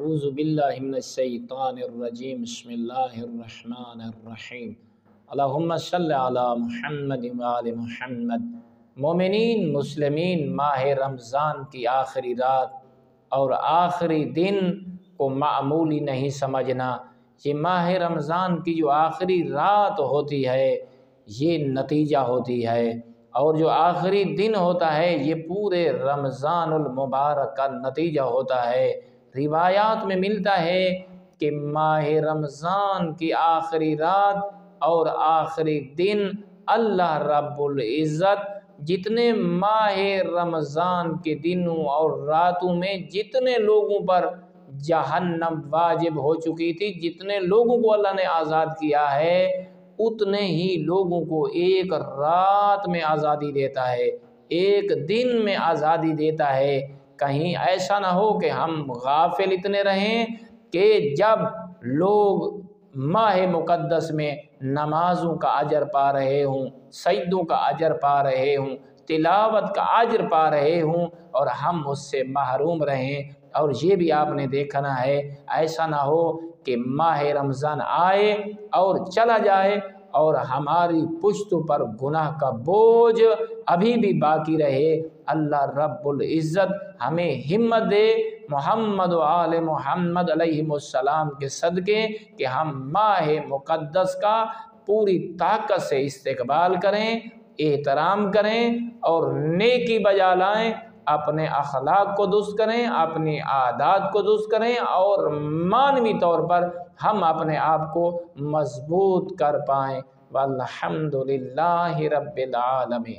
اعوذ باللہ من الشیطان الرجیم بسم اللہ الرحمن الرحیم اللہم صلی علی محمد وآل محمد۔ مومنین مسلمین، ماہ رمضان کی آخری رات اور آخری دن کو معمولی نہیں سمجھنا۔ یہ ماہ رمضان کی جو آخری رات ہوتی ہے یہ نتیجہ ہوتی ہے، اور جو آخری دن ہوتا ہے یہ پورے رمضان المبارک کا نتیجہ ہوتا ہے۔ روایات میں ملتا ہے کہ ماہ رمضان کی آخری رات اور آخری دن اللہ رب العزت جتنے ماہ رمضان کے دنوں اور راتوں میں جتنے لوگوں پر جہنم واجب ہو چکی تھی، جتنے لوگوں کو اللہ نے آزاد کیا ہے، اتنے ہی لوگوں کو ایک رات میں آزادی دیتا ہے، ایک دن میں آزادی دیتا ہے۔ کہیں ایسا نہ ہو کہ ہم غافل اتنے رہیں کہ جب لوگ ماہ مقدس میں نمازوں کا اجر پا رہے ہوں، سجدوں کا اجر پا رہے ہوں، تلاوت کا اجر پا رہے ہوں، اور ہم اس سے محروم رہیں۔ اور یہ بھی آپ نے دیکھنا ہے، ایسا نہ ہو کہ ماہ رمضان آئے اور چلا جائے اور ہماری پشتوں پر گناہ کا بوجھ ابھی بھی باقی رہے۔ اللہ رب العزت ہمیں ہمت دے محمد و آل محمد علیہ السلام کے صدقے کہ ہم ماہ مقدس کا پوری طاقت سے استقبال کریں، احترام کریں اور نیکی بجا لائیں، اپنے اخلاق کو درست کریں، اپنی عادات کو درست کریں، اور معنوی طور پر ہم اپنے آپ کو مضبوط کر پائیں۔ والحمد للہ رب العالمین۔